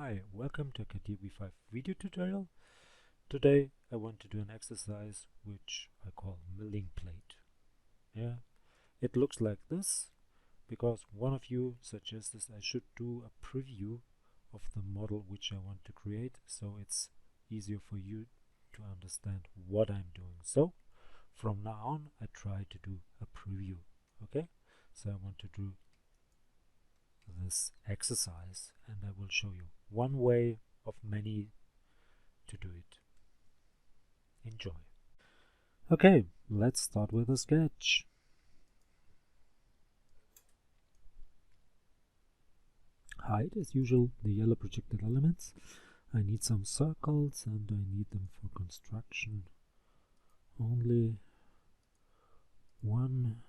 Hi, welcome to Catia V5 video tutorial. Today I want to do an exercise which I call milling plate. It looks like this because one of you suggested I should do a preview of the model which I want to create, so it's easier for you to understand what I'm doing. So from now on I try to do a preview. Okay, so I want to do this exercise and I will show you one way of many to do it. Enjoy. Okay, let's start with a sketch. Hide as usual the yellow projected elements. I need some circles and I need them for construction. Only one,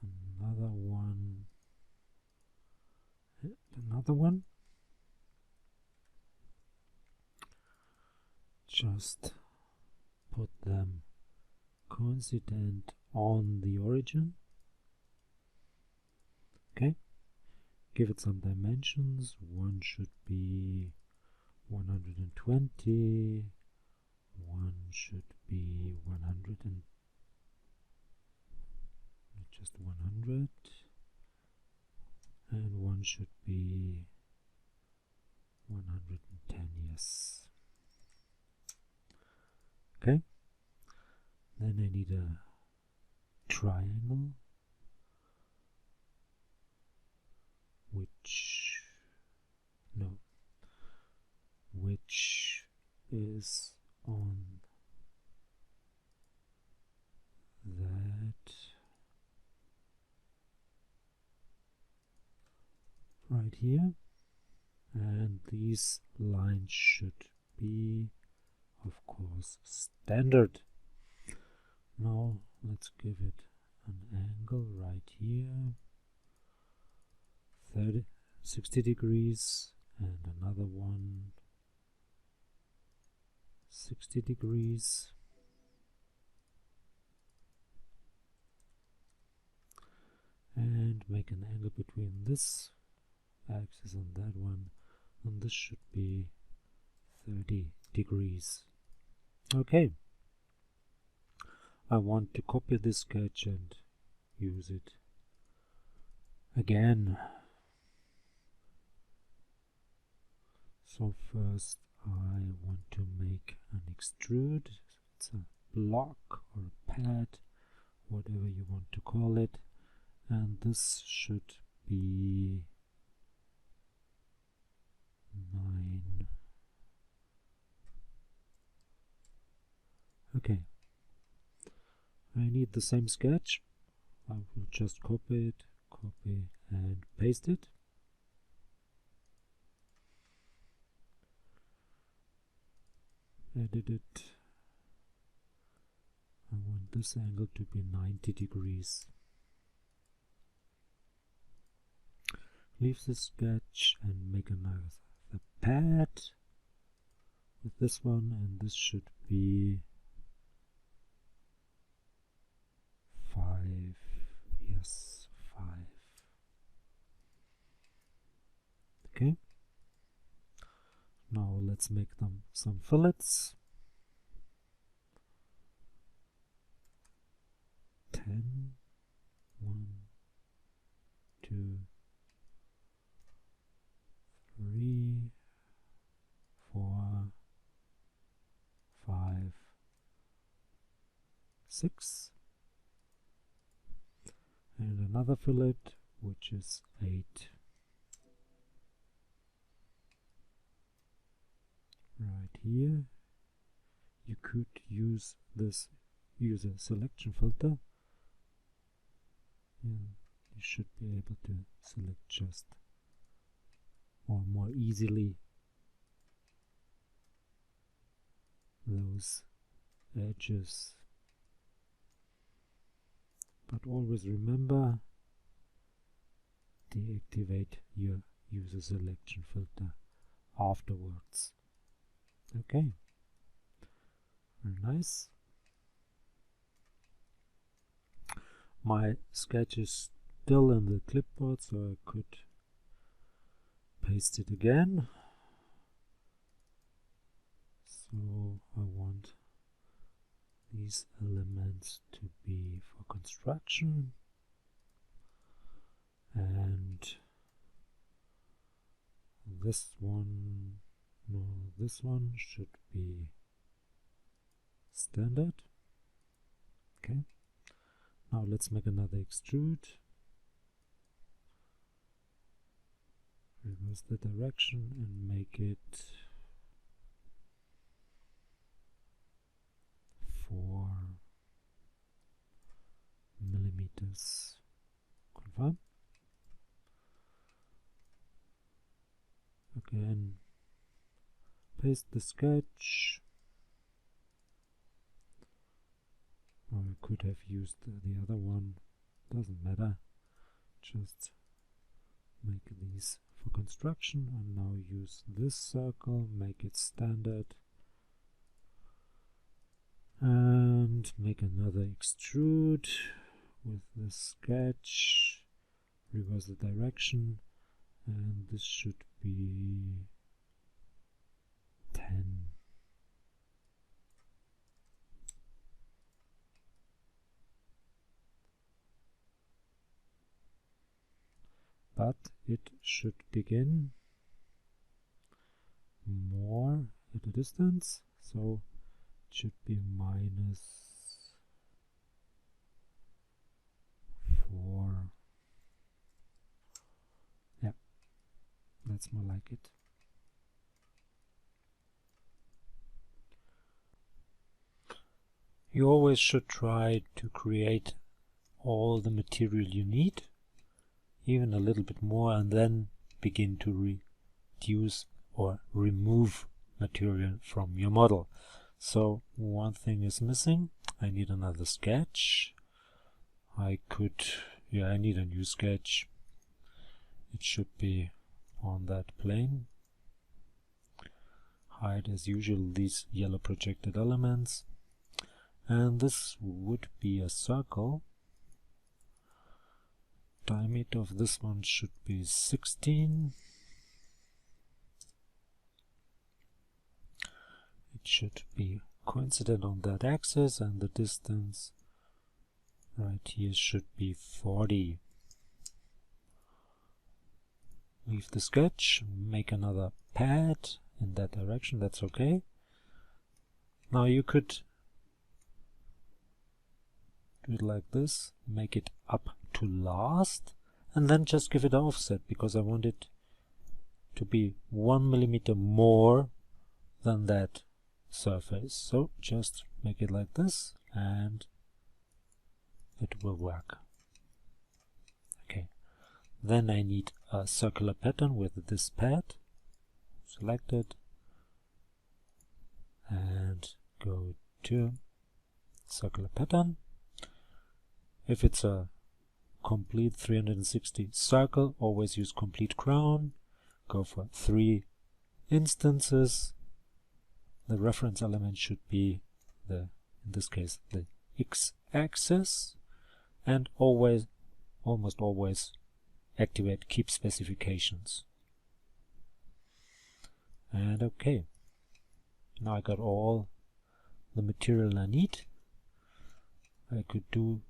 another one, and another one. Just put them coincident on the origin. Okay, give it some dimensions. One should be 120, one should be 100 and just 100, and one should be 110, yes. Okay, then I need a triangle which is on that right here, and these lines should be, of course, standard. Now let's give it an angle right here, 60 degrees, and another one 60 degrees. And make an angle between this axis and that one, and this should be 30 degrees. Okay, I want to copy this sketch and use it again. So first I want to make an extrude. It's a block or a pad, whatever you want to call it, and this should be 9. Okay, I need the same sketch. I will just copy it, copy and paste it. Edit it. I want this angle to be 90 degrees. Leave the sketch and make another pad with this one, and this should be 5. Yes, 5. Okay. Now let's make them some fillets. 10, 1, 2, 3, 4, 5, 6, and another fillet which is 8. Right here you could use a selection filter, and you should be able to select just or more easily those edges, but always remember, deactivate your user selection filter afterwards. Okay, very nice. My sketch is still in the clipboard, so I could paste it again. So I want these elements to be for construction, and this one, no, this one should be standard. Okay, now let's make another extrude. Reverse the direction and make it 4 millimeters. Confirm. Again, paste the sketch. Or I could have used the other one, doesn't matter. Just make these for construction, and now use this circle, make it standard, and make another extrude with the sketch, reverse the direction, and this should be 10. But it should begin more at a distance, so it should be -4. Yeah, that's more like it. You always should try to create all the material you need, even a little bit more, and then begin to reduce or remove material from your model. So one thing is missing. I need another sketch. I need a new sketch. It should be on that plane. Hide as usual these yellow projected elements, and this would be a circle. Diameter of this one should be 16. It should be coincident on that axis, and the distance right here should be 40. Leave the sketch, make another pad in that direction, that's okay. Now you could do it like this, make it up to last, and then just give it an offset, because I want it to be 1 millimeter more than that surface. So just make it like this and it will work. Okay, then I need a circular pattern with this pad. Select it and go to circular pattern. If it's a complete 360 circle, always use complete crown. Go for 3 instances. The reference element should be in this case, the x-axis, and almost always activate keep specifications. And okay, now I got all the material I need. I could do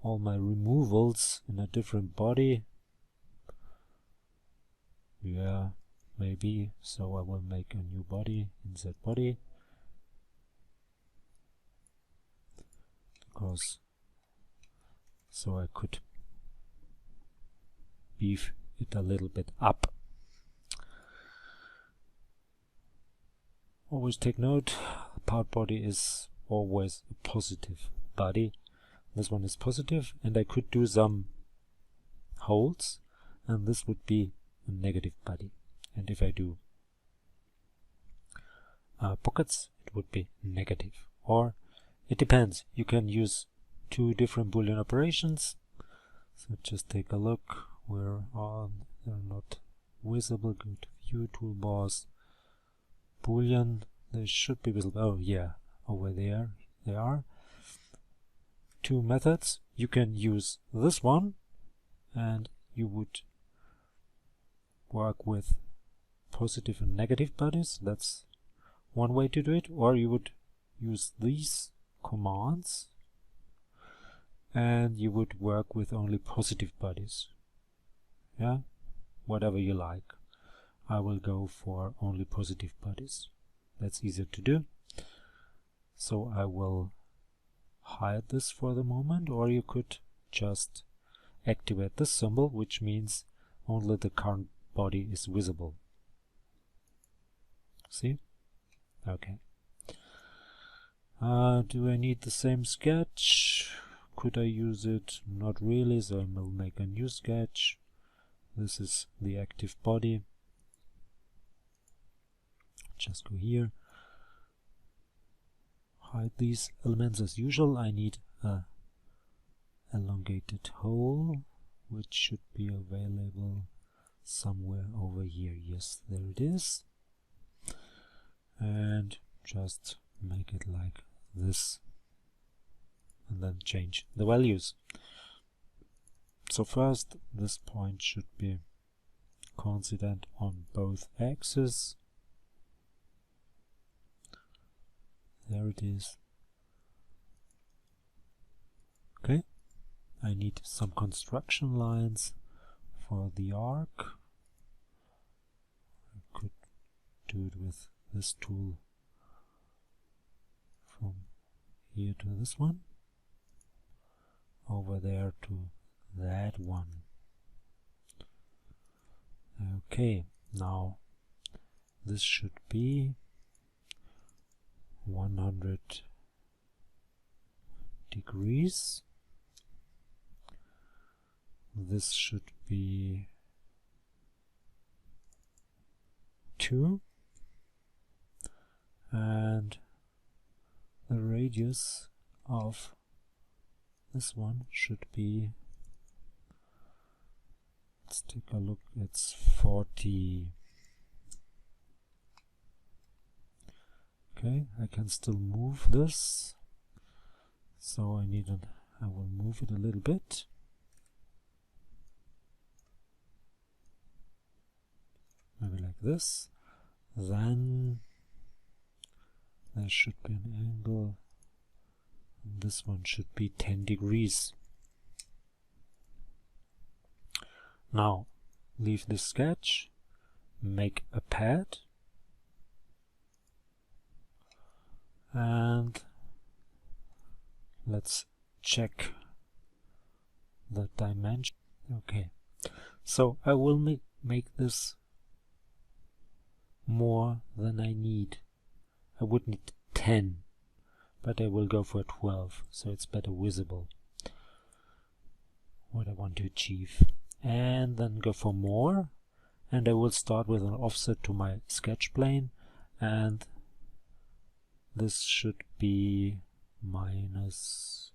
all my removals in a different body. Yeah, maybe. So I will make a new body, insert body, because so I could beef it a little bit up. Always take note, part body is always a positive body. This one is positive, and I could do some holes, and this would be a negative body. And if I do pockets, it would be negative. Or it depends. You can use 2 different Boolean operations. So just take a look. Where are they're not visible? Go to View, Toolbars, Boolean. They should be visible. Oh yeah, over there they are. 2 methods. You can use this one, and you would work with positive and negative bodies. That's one way to do it. Or you would use these commands and you would work with only positive bodies. Yeah, whatever you like. I will go for only positive bodies. That's easier to do. So I will hide this for the moment, or you could just activate this symbol, which means only the current body is visible. See? Okay. Do I need the same sketch? Could I use it? Not really, so I will make a new sketch. This is the active body. Just go here. Hide these elements as usual. I need a elongated hole, which should be available somewhere over here. Yes, there it is. And just make it like this, and then change the values. So first, this point should be coincident on both axes. There it is. Okay, I need some construction lines for the arc. I could do it with this tool from here to this one, over there to that one. Okay, now this should be 100 degrees. This should be 2, and the radius of this one should be, let's take a look, it's 40. Okay, I can still move this, so I will move it a little bit. Maybe like this. Then there should be an angle. This one should be 10 degrees. Now leave this sketch, make a pad, and let's check the dimension. Okay, so I will make this more than I need. I would need 10, but I will go for 12, so it's better visible what I want to achieve. And then go for more, and I will start with an offset to my sketch plane, and this should be minus,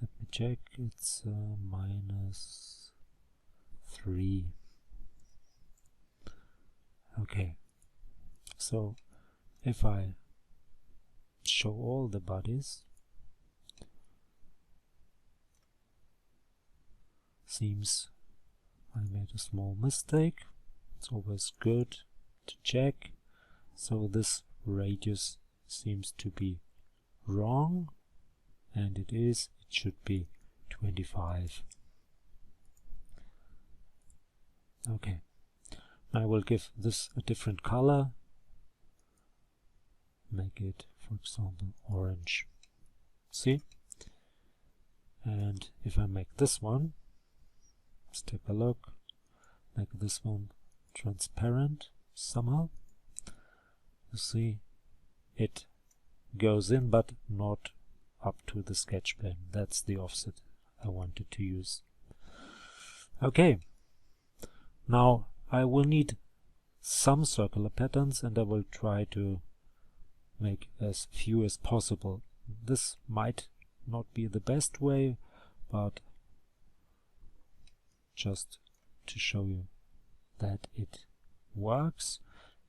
let me check, it's minus 3. Okay, so if I show all the bodies, seems I made a small mistake. It's always good to check. So this radius seems to be wrong, and it is. It should be 25. Okay, I will give this a different color. Make it, for example, orange. See? And if I make this one, let's take a look, make this one transparent somehow. You see, it goes in, but not up to the sketch plane. That's the offset I wanted to use. Okay, now I will need some circular patterns, and I will try to make as few as possible. This might not be the best way, but just to show you that it works.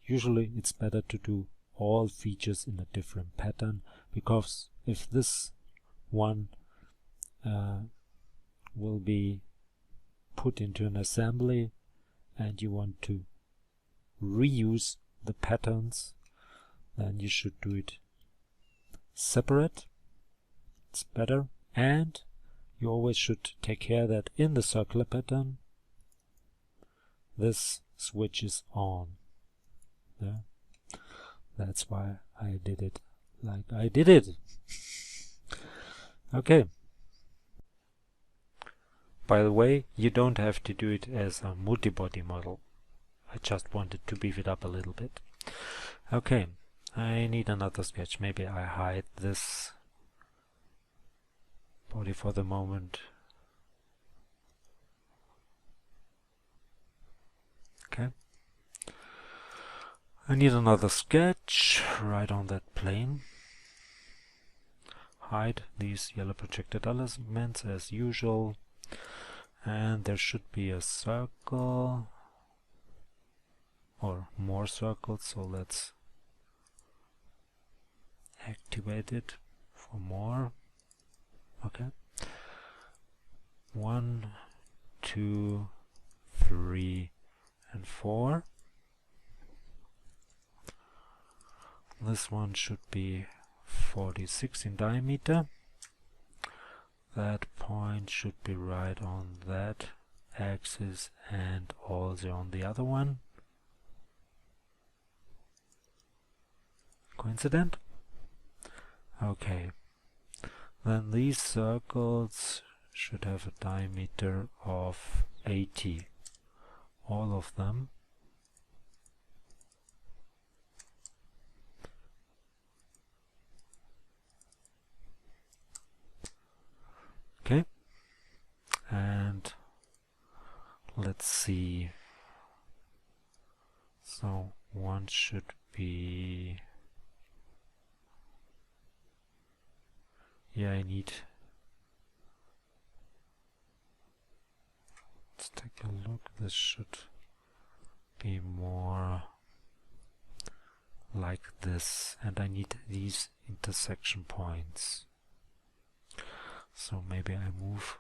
Usually it's better to do all features in a different pattern, because if this one will be put into an assembly, and you want to reuse the patterns, then you should do it separate. It's better. And you always should take care that in the circular pattern this switch is on. Yeah? That's why I did it like I did it. Okay. By the way, you don't have to do it as a multi-body model. I just wanted to beef it up a little bit. Okay, I need another sketch. Maybe I hide this body for the moment. Okay. I need another sketch right on that plane. Hide these yellow projected elements as usual. And there should be a circle or more circles, so let's activate it for more. Okay. 1, 2, 3, and 4. This one should be 46 in diameter. That point should be right on that axis and also on the other one. Coincident? Okay. Then these circles should have a diameter of 80. All of them. Okay. And let's see. So one should be, yeah, I need, let's take a look. This should be more like this, and I need these intersection points. So maybe I move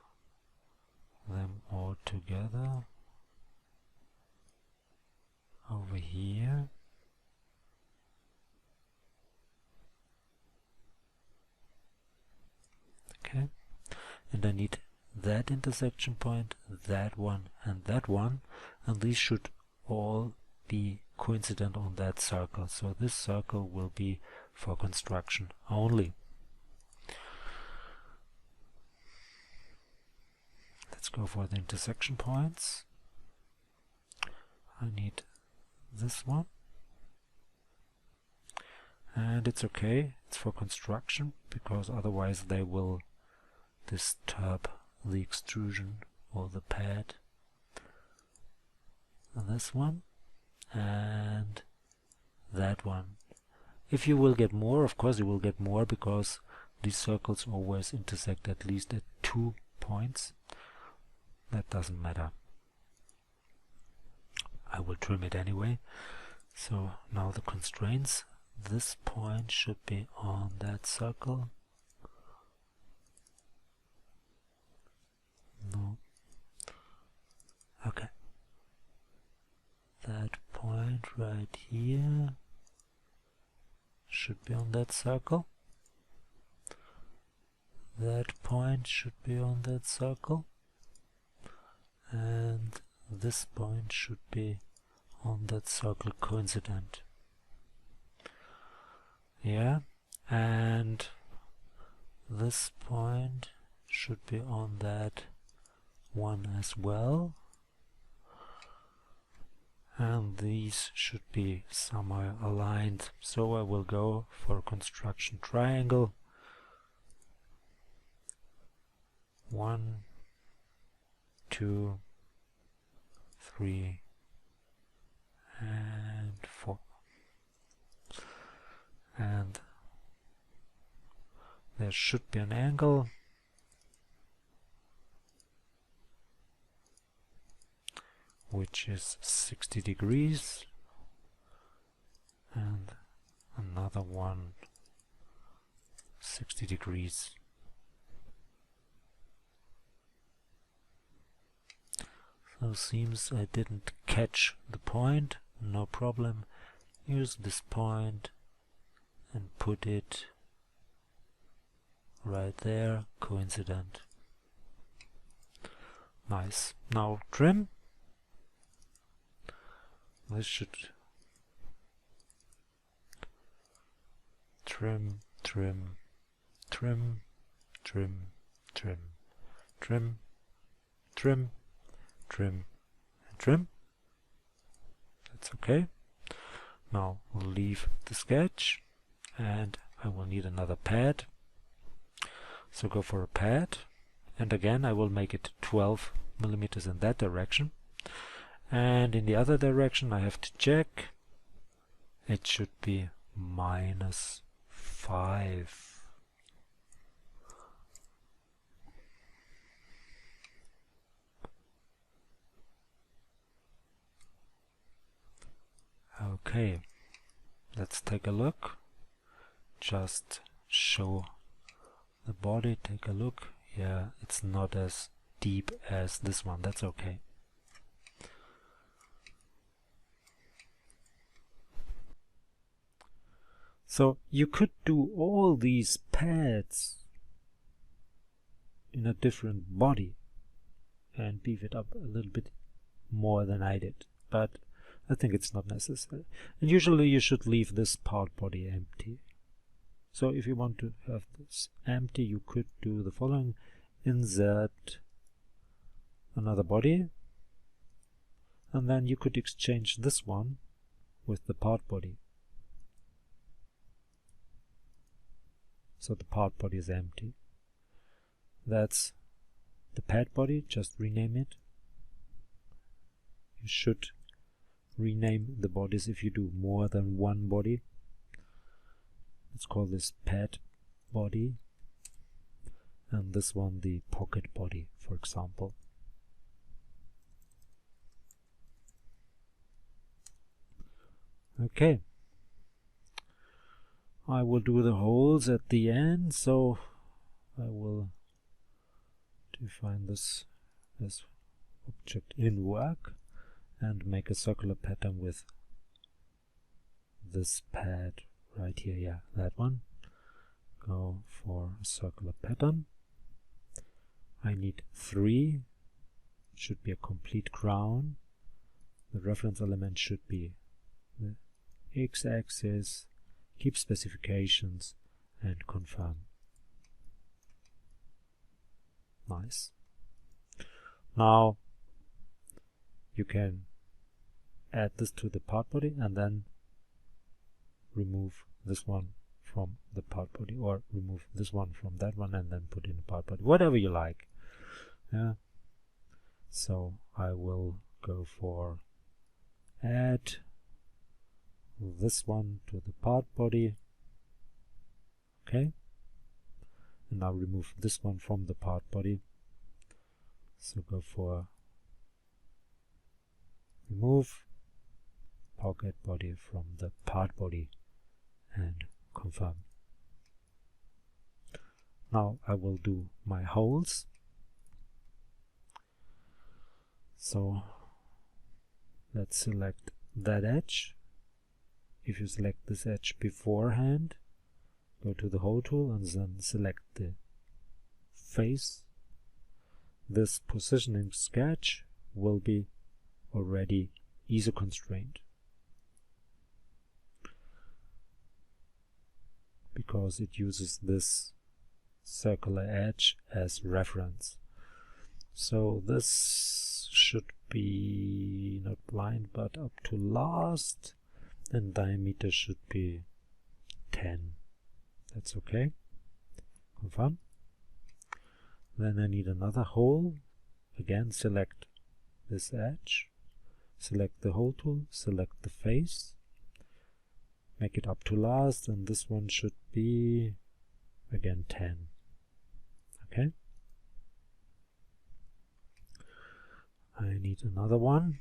them all together over here. Okay, and I need that intersection point, that one, and these should all be coincident on that circle. So this circle will be for construction only. Let's go for the intersection points. I need this one. And it's okay, it's for construction, because otherwise they will disturb the extrusion or the pad. And this one and that one. If you will get more, of course you will get more, because these circles always intersect at least at 2 points. That doesn't matter. I will trim it anyway. So now the constraints. This point should be on that circle. No. Okay. That point right here should be on that circle. That point should be on that circle. And this point should be on that circle coincident. Yeah, and this point should be on that one as well. And these should be somewhere aligned. So I will go for a construction triangle. 1, 2, 3, and 4. And there should be an angle which is 60 degrees, and another one 60 degrees. So seems I didn't catch the point. No problem. Use this point and put it right there. Coincident. Nice. Now trim. This should trim, trim, trim, trim, trim, trim, trim, trim, and trim. That's okay. Now we'll leave the sketch and I will need another pad. So go for a pad, and again I will make it 12 millimeters in that direction, and in the other direction I have to check. It should be -5. Okay, let's take a look. Just show the body, take a look. Yeah, it's not as deep as this one, that's okay. So you could do all these pads in a different body and beef it up a little bit more than I did, but I think it's not necessary. And usually you should leave this part body empty. So if you want to have this empty, you could do the following. Insert another body, and then you could exchange this one with the part body. So the part body is empty. That's the pad body, just rename it. You should rename the bodies if you do more than one body. Let's call this pad body, and this one the pocket body, for example. Okay, I will do the holes at the end, so I will define this as object in work and make a circular pattern with this pad right here. Yeah, that one. Go for a circular pattern. I need 3. It should be a complete crown. The reference element should be the x-axis. Keep specifications and confirm. Nice. Now you can add this to the part body and then remove this one from the part body, or remove this one from that one and then put in the part body, whatever you like. Yeah. So I will go for add this one to the part body. Okay. And now remove this one from the part body. So go for remove pocket body from the part body and confirm. Now I will do my holes. So let's select that edge. If you select this edge beforehand, go to the hole tool and then select the face. This positioning sketch will be already ISO constrained, because it uses this circular edge as reference. So this should be not blind but up to last, and diameter should be 10. That's okay. Confirm. Then I need another hole. Again, select this edge, select the hole tool, select the face, make it up to last, and this one should be again 10. Okay. I need another one.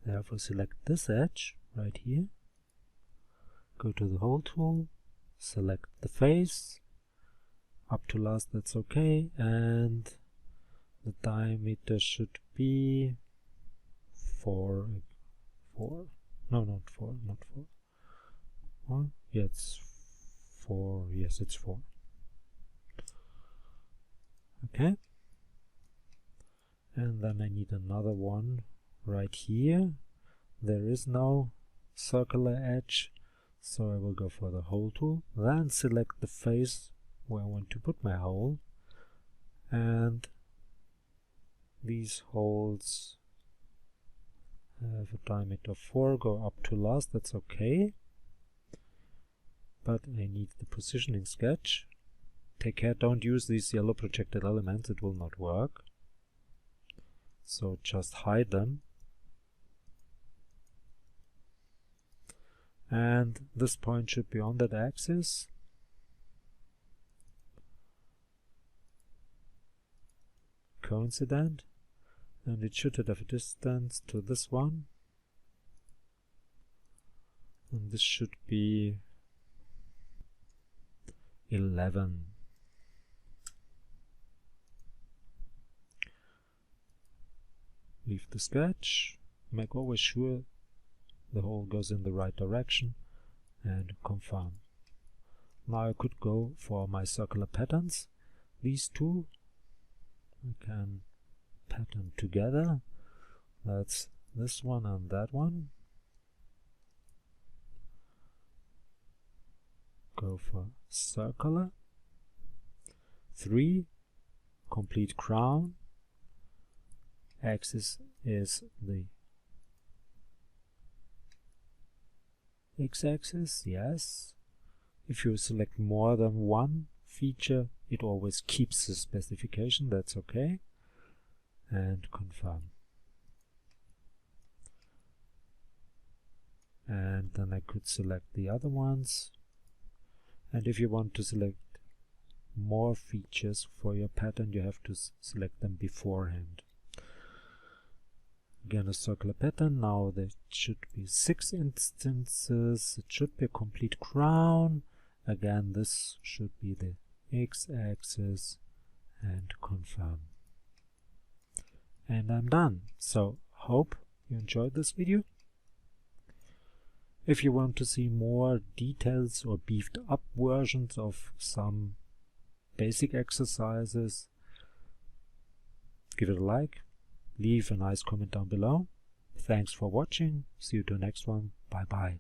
Therefore select this edge right here, go to the hole tool, select the face, up to last, that's okay, and the diameter should be 4, no, not 4, not 4. Oh, yeah, it's 4, yes, it's 4. Okay. And then I need another one right here. There is no circular edge, so I will go for the hole tool, then select the face where I want to put my hole, and these holes have a diameter of 4, go up to last, that's okay. But I need the positioning sketch. Take care, don't use these yellow projected elements, it will not work. So just hide them. And this point should be on that axis. Coincident. And it should have a distance to this one. And this should be 11. Leave the sketch. Make always sure the hole goes in the right direction and confirm. Now I could go for my circular patterns. These two I can pattern together. That's this one and that one. Go for circular. 3. Complete crown. Axis is the x-axis, yes. If you select more than one feature, it always keeps the specification, that's okay. And confirm. And then I could select the other ones. And if you want to select more features for your pattern, you have to select them beforehand. Again, a circular pattern. Now there should be 6 instances. It should be a complete crown. Again, this should be the x-axis, and confirm. And I'm done. So hope you enjoyed this video. If you want to see more details or beefed up versions of some basic exercises, give it a like. Leave a nice comment down below. Thanks for watching. See you to the next one. Bye bye.